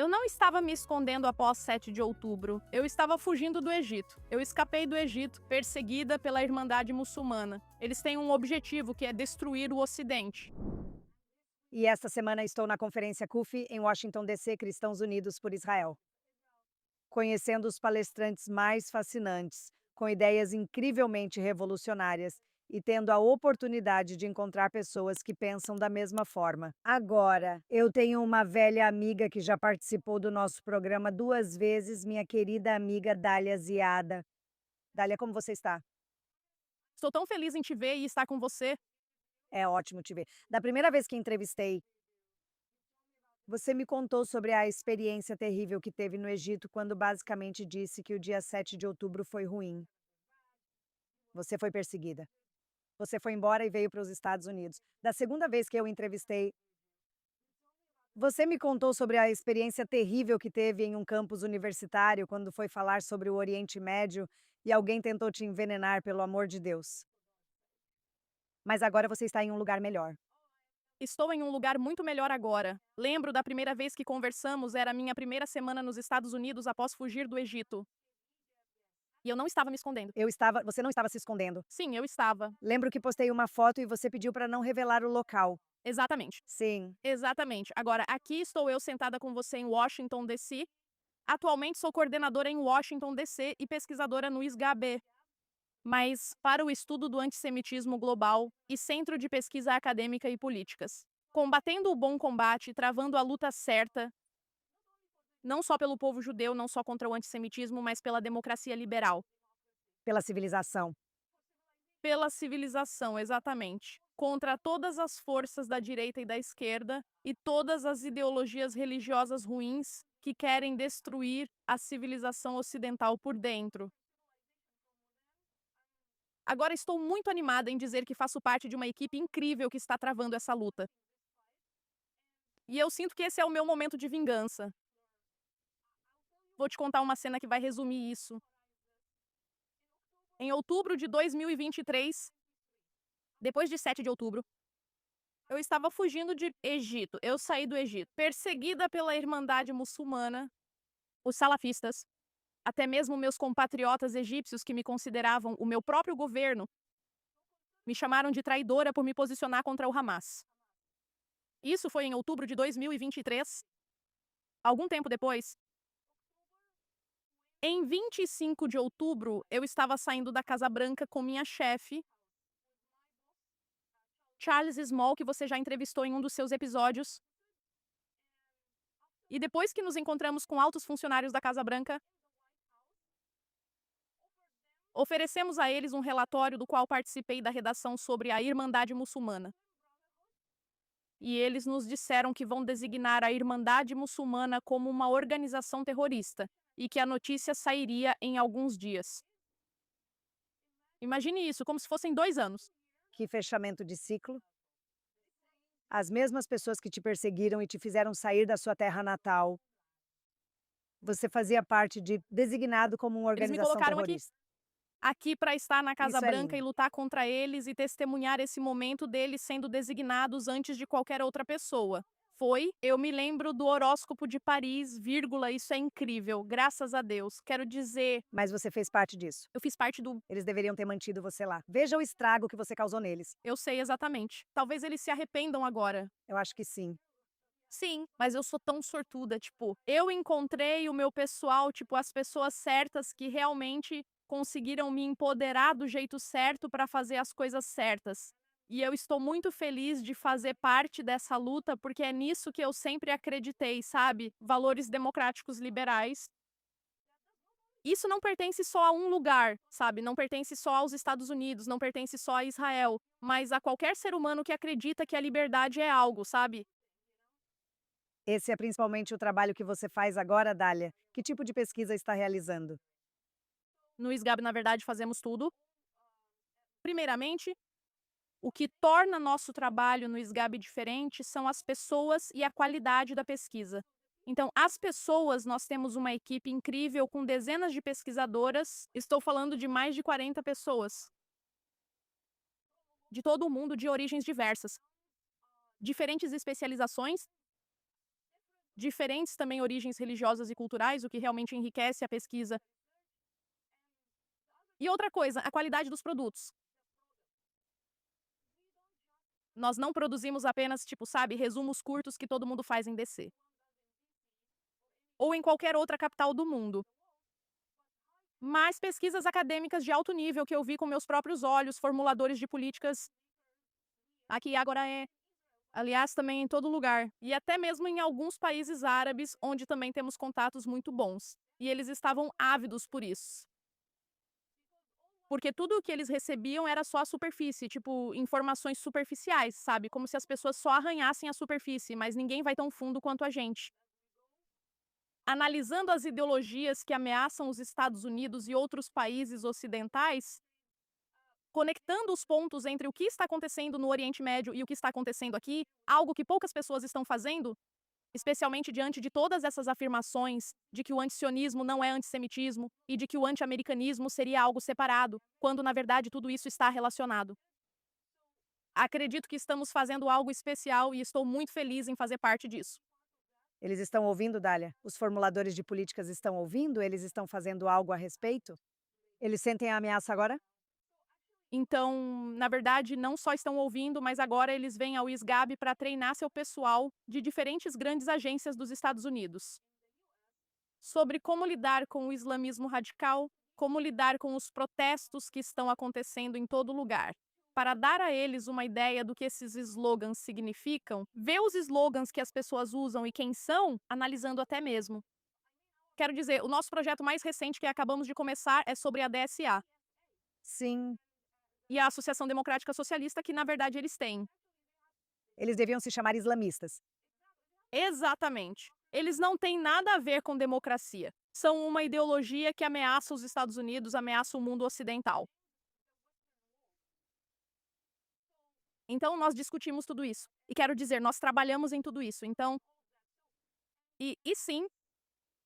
Eu não estava me escondendo após 7 de outubro. Eu estava fugindo do Egito. Eu escapei do Egito, perseguida pela Irmandade Muçulmana. Eles têm um objetivo, que é destruir o Ocidente. E esta semana estou na Conferência CUF em Washington, D.C., Cristãos Unidos por Israel. Conhecendo os palestrantes mais fascinantes, com ideias incrivelmente revolucionárias e tendo a oportunidade de encontrar pessoas que pensam da mesma forma. Agora, eu tenho uma velha amiga que já participou do nosso programa 2 vezes, minha querida amiga Dália Ziada. Dália, como você está? Estou tão feliz em te ver e estar com você. É ótimo te ver. Da primeira vez que entrevistei, você me contou sobre a experiência terrível que teve no Egito quando basicamente disse que o dia 7 de outubro foi ruim. Você foi perseguida. Você foi embora e veio para os Estados Unidos. Da segunda vez que eu entrevistei, você me contou sobre a experiência terrível que teve em um campus universitário quando foi falar sobre o Oriente Médio e alguém tentou te envenenar, pelo amor de Deus. Mas agora você está em um lugar melhor. Estou em um lugar muito melhor agora. Lembro da primeira vez que conversamos, era a minha primeira semana nos Estados Unidos após fugir do Egito. E eu não estava me escondendo. Você não estava se escondendo. Sim, eu estava. Lembro que postei uma foto e você pediu para não revelar o local. Exatamente. Sim. Exatamente. Agora, aqui estou eu sentada com você em Washington, D.C. Atualmente sou coordenadora em Washington, D.C. e pesquisadora no ISGAB, mas para o estudo do antissemitismo global e Centro de Pesquisa Acadêmica e Políticas. Combatendo o bom combate, travando a luta certa, não só pelo povo judeu, não só contra o antissemitismo, mas pela democracia liberal. Pela civilização. Pela civilização, exatamente. Contra todas as forças da direita e da esquerda e todas as ideologias religiosas ruins que querem destruir a civilização ocidental por dentro. Agora estou muito animada em dizer que faço parte de uma equipe incrível que está travando essa luta. E eu sinto que esse é o meu momento de vingança. Vou te contar uma cena que vai resumir isso. Em outubro de 2023, depois de 7 de outubro, eu estava fugindo de Egito. Eu saí do Egito, perseguida pela Irmandade Muçulmana, os salafistas, até mesmo meus compatriotas egípcios que me consideravam o meu próprio governo, me chamaram de traidora por me posicionar contra o Hamas. Isso foi em outubro de 2023. Algum tempo depois, em 25 de outubro, eu estava saindo da Casa Branca com minha chefe, Charles Small, que você já entrevistou em um dos seus episódios. E depois que nos encontramos com altos funcionários da Casa Branca, oferecemos a eles um relatório do qual participei da redação sobre a Irmandade Muçulmana. E eles nos disseram que vão designar a Irmandade Muçulmana como uma organização terrorista e que a notícia sairia em alguns dias. Imagine isso, como se fossem 2 anos. Que fechamento de ciclo. As mesmas pessoas que te perseguiram e te fizeram sair da sua terra natal. Você fazia parte de designado como uma Eles me organização colocaram terrorista. aqui para estar na Casa Isso é Branca e lindo. lutar contra eles e testemunhar esse momento deles sendo designados antes de qualquer outra pessoa. Eu me lembro do horóscopo de Paris, vírgula, isso é incrível, graças a Deus. Quero dizer, Mas você fez parte disso. eu fiz parte do. Eles deveriam ter mantido você lá. Veja o estrago que você causou neles. Eu sei exatamente. Talvez eles se arrependam agora. Eu acho que sim. Sim, mas eu sou tão sortuda, tipo, eu encontrei o meu pessoal, tipo, as pessoas certas que realmente conseguiram me empoderar do jeito certo para fazer as coisas certas. E eu estou muito feliz de fazer parte dessa luta, porque é nisso que eu sempre acreditei, sabe? Valores democráticos liberais. Isso não pertence só a um lugar, sabe? Não pertence só aos Estados Unidos, não pertence só a Israel, mas a qualquer ser humano que acredita que a liberdade é algo, sabe? Esse é principalmente o trabalho que você faz agora, Dália. Que tipo de pesquisa está realizando? No SGAB, na verdade, fazemos tudo. Primeiramente, o que torna nosso trabalho no SGAB diferente são as pessoas e a qualidade da pesquisa. Então, as pessoas, nós temos uma equipe incrível com dezenas de pesquisadoras, estou falando de mais de 40 pessoas, de todo o mundo, de origens diversas, diferentes especializações, diferentes também origens religiosas e culturais, o que realmente enriquece a pesquisa. E outra coisa, a qualidade dos produtos. Nós não produzimos apenas, tipo, sabe, resumos curtos que todo mundo faz em DC. Ou em qualquer outra capital do mundo. Mas pesquisas acadêmicas de alto nível que eu vi com meus próprios olhos, formuladores de políticas aqui e agora é, aliás, também em todo lugar. E até mesmo em alguns países árabes, onde também temos contatos muito bons. E eles estavam ávidos por isso. Porque tudo o que eles recebiam era só a superfície, tipo, informações superficiais, sabe? Como se as pessoas só arranhassem a superfície, mas ninguém vai tão fundo quanto a gente. Analisando as ideologias que ameaçam os Estados Unidos e outros países ocidentais, conectando os pontos entre o que está acontecendo no Oriente Médio e o que está acontecendo aqui, algo que poucas pessoas estão fazendo, especialmente diante de todas essas afirmações de que o antisionismo não é antissemitismo e de que o anti-americanismo seria algo separado, quando na verdade tudo isso está relacionado. Acredito que estamos fazendo algo especial e estou muito feliz em fazer parte disso. Eles estão ouvindo, Dália? Os formuladores de políticas estão ouvindo? Eles estão fazendo algo a respeito? Eles sentem a ameaça agora? Então, na verdade, não só estão ouvindo, mas agora eles vêm ao ISGAB para treinar seu pessoal de diferentes grandes agências dos Estados Unidos sobre como lidar com o islamismo radical, como lidar com os protestos que estão acontecendo em todo lugar. Para dar a eles uma ideia do que esses slogans significam, ver os slogans que as pessoas usam e quem são, analisando até mesmo. Quero dizer, o nosso projeto mais recente que acabamos de começar é sobre a DSA Sim. e a Associação Democrática Socialista, que na verdade eles têm. Eles deviam se chamar islamistas. Exatamente. Eles não têm nada a ver com democracia. São uma ideologia que ameaça os Estados Unidos, ameaça o mundo ocidental. Então, nós discutimos tudo isso. E quero dizer, nós trabalhamos em tudo isso. Então, e sim,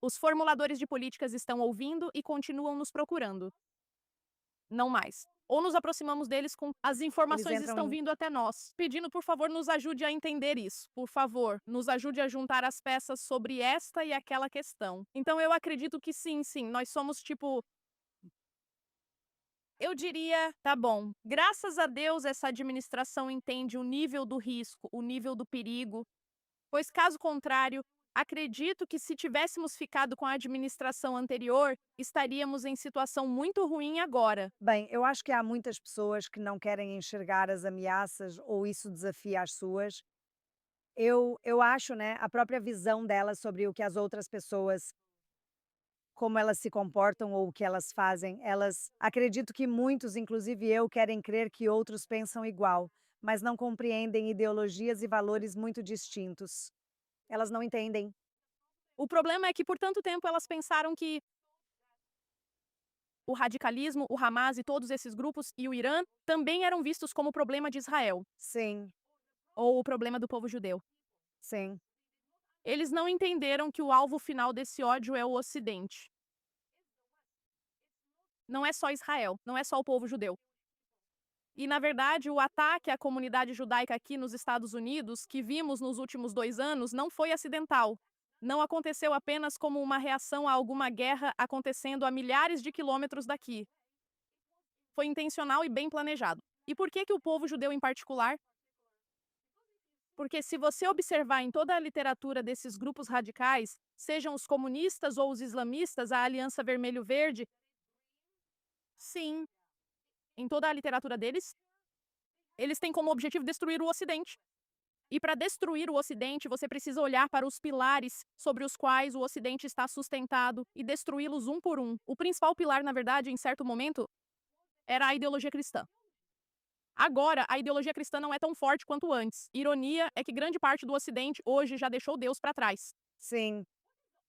os formuladores de políticas estão ouvindo e continuam nos procurando. Não mais. Ou nos aproximamos deles com as Eles informações entram estão em vindo até nós, pedindo, por favor, nos ajude a entender isso. Por favor, nos ajude a juntar as peças sobre esta e aquela questão. Então eu acredito que sim, sim, nós somos tipo, eu diria, tá bom, graças a Deus essa administração entende o nível do risco, o nível do perigo, pois caso contrário, acredito que se tivéssemos ficado com a administração anterior, estaríamos em situação muito ruim agora. bem, eu acho que há muitas pessoas que não querem enxergar as ameaças ou isso desafia as suas. Eu acho, né, a própria visão delas sobre o que as outras pessoas como elas se comportam ou o que elas fazem, elas acredito que muitos, inclusive eu, querem crer que outros pensam igual, mas não compreendem ideologias e valores muito distintos. Elas não entendem. O problema é que por tanto tempo elas pensaram que o radicalismo, o Hamas e todos esses grupos e o Irã também eram vistos como o problema de Israel, Sim, ou o problema do povo judeu. sim. Eles não entenderam que o alvo final desse ódio é o Ocidente. Não é só Israel, não é só o povo judeu. E, na verdade, o ataque à comunidade judaica aqui nos Estados Unidos, que vimos nos últimos 2 anos, não foi acidental. Não aconteceu apenas como uma reação a alguma guerra acontecendo a milhares de quilômetros daqui. Foi intencional e bem planejado. E por que o povo judeu em particular? Porque se você observar em toda a literatura desses grupos radicais, sejam os comunistas ou os islamistas, a Aliança Vermelho-Verde, sim, em toda a literatura deles, eles têm como objetivo destruir o Ocidente. E para destruir o Ocidente, você precisa olhar para os pilares sobre os quais o Ocidente está sustentado e destruí-los um por um. O principal pilar, na verdade, em certo momento, era a ideologia cristã. Agora, a ideologia cristã não é tão forte quanto antes. Ironia é que grande parte do Ocidente hoje já deixou Deus para trás. Sim,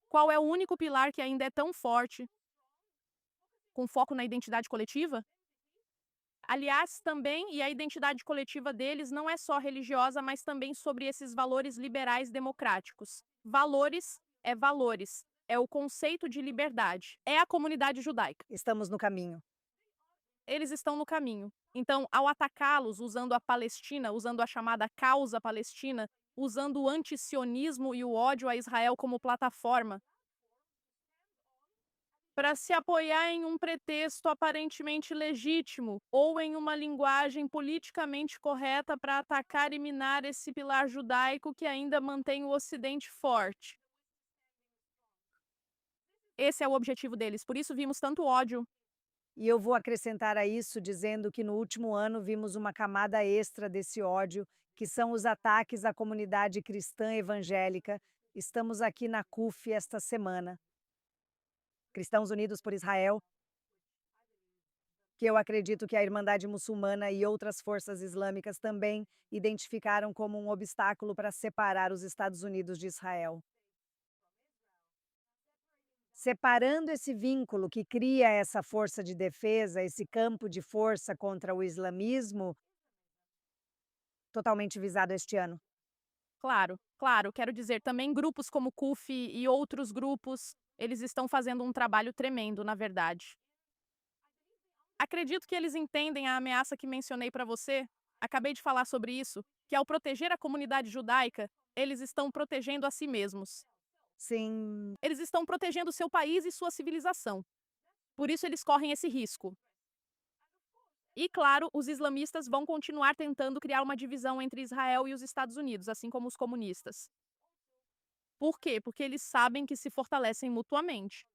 Qual é o único pilar que ainda é tão forte, com foco na identidade coletiva? Aliás, também, e a identidade coletiva deles não é só religiosa, mas também sobre esses valores liberais democráticos. Valores é valores. É o conceito de liberdade. É a comunidade judaica. estamos no caminho. Eles estão no caminho. Então, ao atacá-los usando a Palestina, usando a chamada causa palestina, usando o antisionismo e o ódio a Israel como plataforma para se apoiar em um pretexto aparentemente legítimo ou em uma linguagem politicamente correta para atacar e minar esse pilar judaico que ainda mantém o Ocidente forte. Esse é o objetivo deles, por isso vimos tanto ódio. E eu vou acrescentar a isso dizendo que no último ano vimos uma camada extra desse ódio, que são os ataques à comunidade cristã evangélica. Estamos aqui na CUF esta semana, Cristãos Unidos por Israel, que eu acredito que a Irmandade Muçulmana e outras forças islâmicas também identificaram como um obstáculo para separar os Estados Unidos de Israel. Separando esse vínculo que cria essa força de defesa, esse campo de força contra o islamismo, totalmente visado este ano. Claro, claro, quero dizer, também grupos como o CUF e outros grupos, eles estão fazendo um trabalho tremendo, na verdade. Acredito que eles entendem a ameaça que mencionei para você, acabei de falar sobre isso, que ao proteger a comunidade judaica, eles estão protegendo a si mesmos. Sim, Eles estão protegendo seu país e sua civilização. Por isso eles correm esse risco. E, claro, os islamistas vão continuar tentando criar uma divisão entre Israel e os Estados Unidos, assim como os comunistas. Por quê? Porque eles sabem que se fortalecem mutuamente.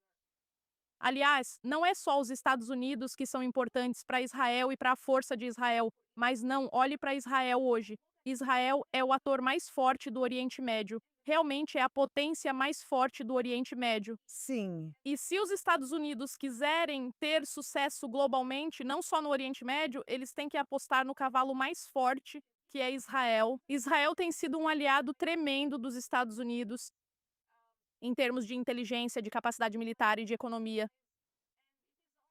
Aliás, não é só os Estados Unidos que são importantes para Israel e para a força de Israel, mas não, olhe para Israel hoje. Israel é o ator mais forte do Oriente Médio. Realmente é a potência mais forte do Oriente Médio. sim, E se os Estados Unidos quiserem ter sucesso globalmente, não só no Oriente Médio, eles têm que apostar no cavalo mais forte, que é Israel. Israel tem sido um aliado tremendo dos Estados Unidos em termos de inteligência, de capacidade militar e de economia.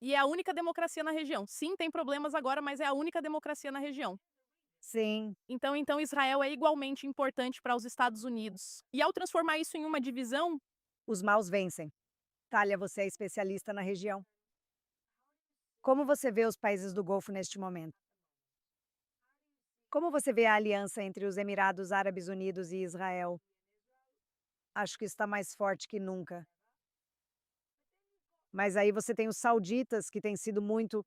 E é a única democracia na região. Sim, tem problemas agora, mas é a única democracia na região. sim. Então Israel é igualmente importante para os Estados Unidos. E ao transformar isso em uma divisão, Os maus vencem. Thalia, você é especialista na região. Como você vê os países do Golfo neste momento? Como você vê a aliança entre os Emirados Árabes Unidos e Israel? Acho que está mais forte que nunca. Mas aí você tem os sauditas, que têm sido muito,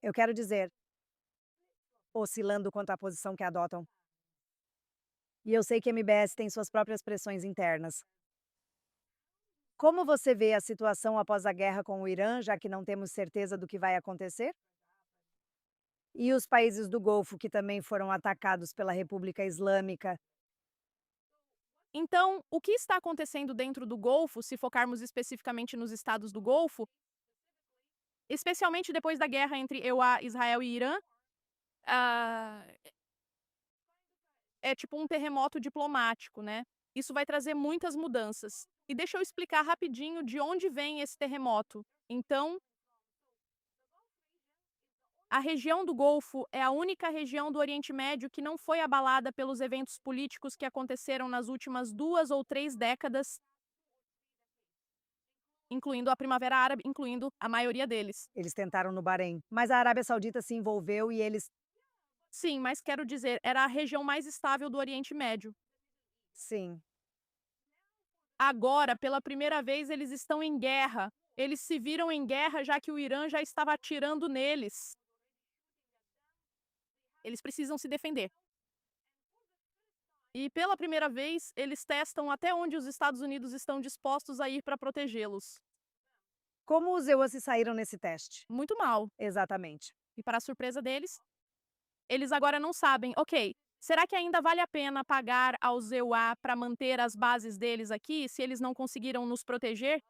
eu quero dizer, oscilando quanto à posição que adotam. E eu sei que a MBS tem suas próprias pressões internas. Como você vê a situação após a guerra com o Irã, já que não temos certeza do que vai acontecer? E os países do Golfo que também foram atacados pela República Islâmica. então o que está acontecendo dentro do Golfo, se focarmos especificamente nos estados do Golfo, especialmente depois da guerra entre Israel e Irã, ah, é tipo um terremoto diplomático, né? Isso vai trazer muitas mudanças. E deixa eu explicar rapidinho de onde vem esse terremoto. Então, a região do Golfo é a única região do Oriente Médio que não foi abalada pelos eventos políticos que aconteceram nas últimas 2 ou 3 décadas, incluindo a Primavera Árabe, incluindo a maioria deles. Eles tentaram no Bahrein, mas a Arábia Saudita se envolveu e eles, Sim, mas quero dizer, era a região mais estável do Oriente Médio. sim, Agora, pela primeira vez, eles estão em guerra. Eles se viram em guerra já que o Irã já estava atirando neles. Eles precisam se defender. E pela primeira vez, eles testam até onde os Estados Unidos estão dispostos a ir para protegê-los. como os EUA se saíram nesse teste? Muito mal. Exatamente. E para a surpresa deles, eles agora não sabem, ok, será que ainda vale a pena pagar aos EUA para manter as bases deles aqui se eles não conseguiram nos proteger?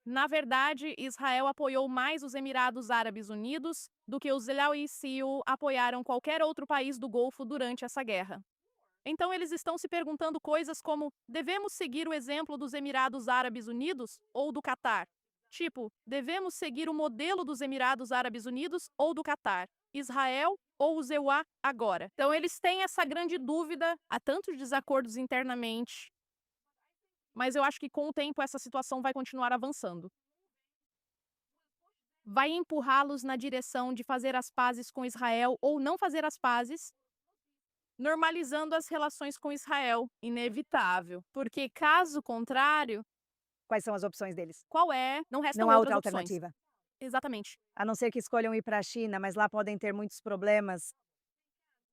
Na verdade, Israel apoiou mais os Emirados Árabes Unidos do que os LAOICU apoiaram qualquer outro país do Golfo durante essa guerra. Então eles estão se perguntando coisas como: devemos seguir o exemplo dos Emirados Árabes Unidos ou do Catar? Tipo, devemos seguir o modelo dos Emirados Árabes Unidos ou do Catar? Israel ou os EUA agora? Então eles têm essa grande dúvida, há tantos desacordos internamente, mas eu acho que com o tempo essa situação vai continuar avançando. Vai empurrá-los na direção de fazer as pazes com Israel ou não fazer as pazes, Normalizando as relações com Israel, inevitável, porque caso contrário, Quais são as opções deles? qual é? Não Não restam há outra outras opções. alternativa. Exatamente. A não ser que escolham ir para a China, mas lá podem ter muitos problemas.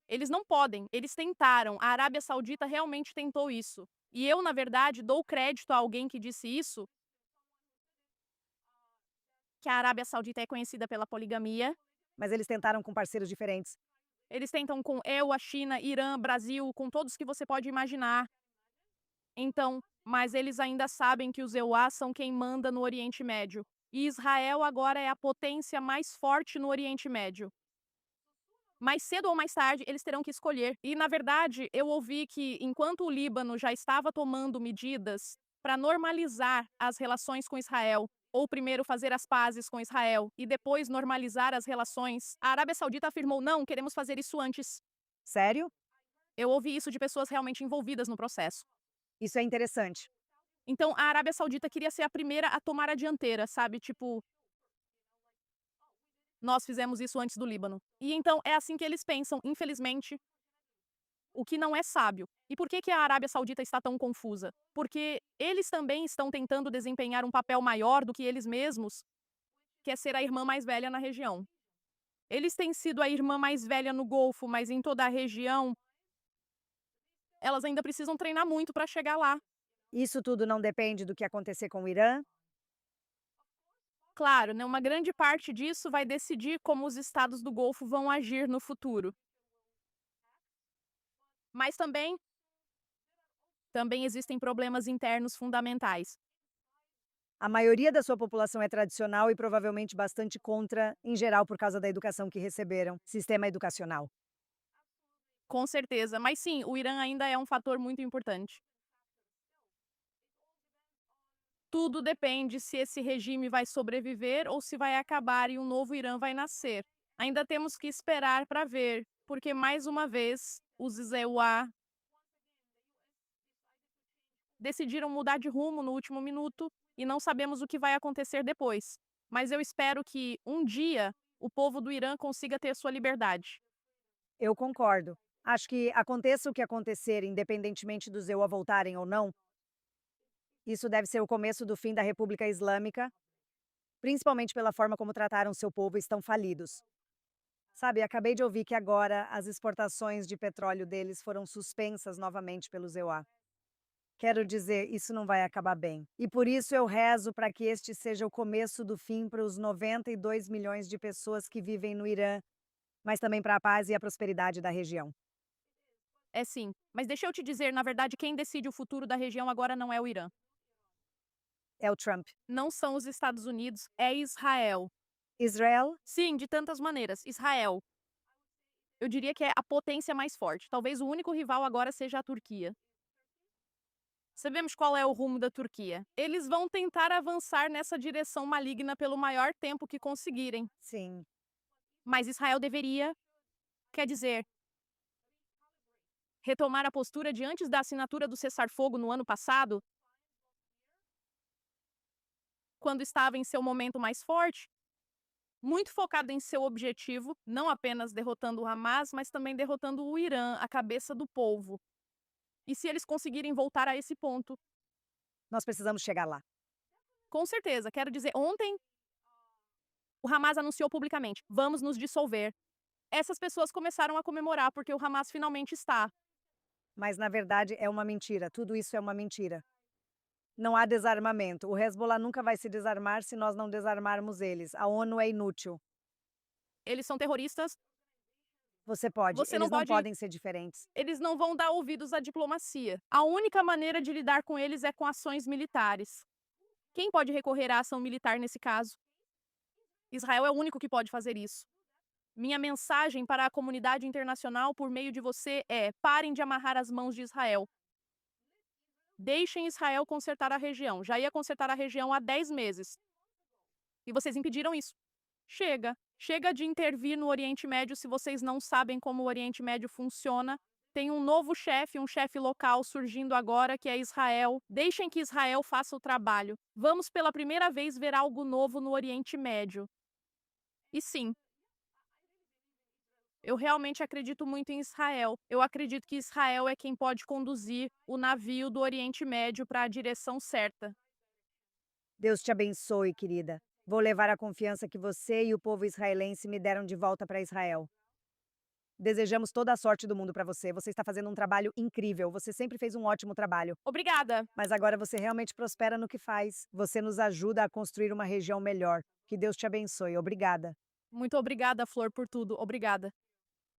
Eles não podem, eles tentaram. A Arábia Saudita realmente tentou isso. E eu, na verdade, dou crédito a alguém que disse isso, que a Arábia Saudita é conhecida pela poligamia. Mas eles tentaram com parceiros diferentes. Eles tentam com eu, a China, Irã, Brasil, com todos que você pode imaginar. Então, mas eles ainda sabem que os EUA são quem manda no Oriente Médio. E Israel agora é a potência mais forte no Oriente Médio. Mais cedo ou mais tarde, eles terão que escolher. E, na verdade, eu ouvi que, enquanto o Líbano já estava tomando medidas para normalizar as relações com Israel, ou primeiro fazer as pazes com Israel e depois normalizar as relações, a Arábia Saudita afirmou: não, queremos fazer isso antes. Sério? Eu ouvi isso de pessoas realmente envolvidas no processo. Isso é interessante. Então, a Arábia Saudita queria ser a primeira a tomar a dianteira, sabe? Tipo, nós fizemos isso antes do Líbano. E então é assim que eles pensam, infelizmente, o que não é sábio. E por que que a Arábia Saudita está tão confusa? Porque eles também estão tentando desempenhar um papel maior do que eles mesmos, que é ser a irmã mais velha na região. Eles têm sido a irmã mais velha no Golfo, mas em toda a região, elas ainda precisam treinar muito para chegar lá. Isso tudo não depende do que acontecer com o Irã? Claro, né, uma grande parte disso vai decidir como os estados do Golfo vão agir no futuro. Mas também existem problemas internos fundamentais. A maioria da sua população é tradicional e provavelmente bastante contra, em geral, por causa da educação que receberam, sistema educacional. Com certeza, mas sim, o Irã ainda é um fator muito importante. Tudo depende se esse regime vai sobreviver ou se vai acabar e um novo Irã vai nascer. Ainda temos que esperar para ver, porque mais uma vez os EUA decidiram mudar de rumo no último minuto e não sabemos o que vai acontecer depois. Mas eu espero que um dia o povo do Irã consiga ter sua liberdade. Eu concordo. Acho que aconteça o que acontecer, independentemente dos EUA voltarem ou não, isso deve ser o começo do fim da República Islâmica, principalmente pela forma como trataram seu povo e estão falidos. Sabe, acabei de ouvir que agora as exportações de petróleo deles foram suspensas novamente pelos EUA. Quero dizer, isso não vai acabar bem. E por isso eu rezo para que este seja o começo do fim para os 92 milhões de pessoas que vivem no Irã, mas também para a paz e a prosperidade da região. É sim, mas deixa eu te dizer, na verdade, quem decide o futuro da região agora não é o Irã. É o Trump. Não são os Estados Unidos, é Israel. Israel? Sim, de tantas maneiras. Israel. Eu diria que é a potência mais forte. Talvez o único rival agora seja a Turquia. Sabemos qual é o rumo da Turquia. Eles vão tentar avançar nessa direção maligna pelo maior tempo que conseguirem. Sim. Mas Israel deveria, quer dizer, retomar a postura de antes da assinatura do cessar-fogo no ano passado, quando estava em seu momento mais forte, muito focado em seu objetivo, não apenas derrotando o Hamas, mas também derrotando o Irã, a cabeça do povo. E se eles conseguirem voltar a esse ponto, Nós precisamos chegar lá. com certeza, quero dizer, ontem o Hamas anunciou publicamente: vamos nos dissolver. Essas pessoas começaram a comemorar porque o Hamas finalmente está. Mas na verdade é uma mentira. Tudo isso é uma mentira. Não há desarmamento. O Hezbollah nunca vai se desarmar se nós não desarmarmos eles. A ONU é inútil. Eles são terroristas, Você pode. você não Eles não pode. podem ser diferentes. Eles não vão dar ouvidos à diplomacia. A única maneira de lidar com eles é com ações militares. Quem pode recorrer à ação militar nesse caso? Israel é o único que pode fazer isso. Minha mensagem para a comunidade internacional por meio de você é: parem de amarrar as mãos de Israel. Deixem Israel consertar a região. Já ia consertar a região há 10 meses. E vocês impediram isso. Chega. Chega de intervir no Oriente Médio se vocês não sabem como o Oriente Médio funciona. Tem um novo chefe, um chefe local surgindo agora, que é Israel. Deixem que Israel faça o trabalho. Vamos pela primeira vez ver algo novo no Oriente Médio. E sim, Eu realmente acredito muito em Israel. Eu acredito que Israel é quem pode conduzir o navio do Oriente Médio para a direção certa. Deus te abençoe, querida. Vou levar a confiança que você e o povo israelense me deram de volta para Israel. Desejamos toda a sorte do mundo para você. Você está fazendo um trabalho incrível. Você sempre fez um ótimo trabalho. Obrigada. Mas agora você realmente prospera no que faz. Você nos ajuda a construir uma região melhor. Que Deus te abençoe. Obrigada. Muito obrigada, Flor, por tudo. Obrigada.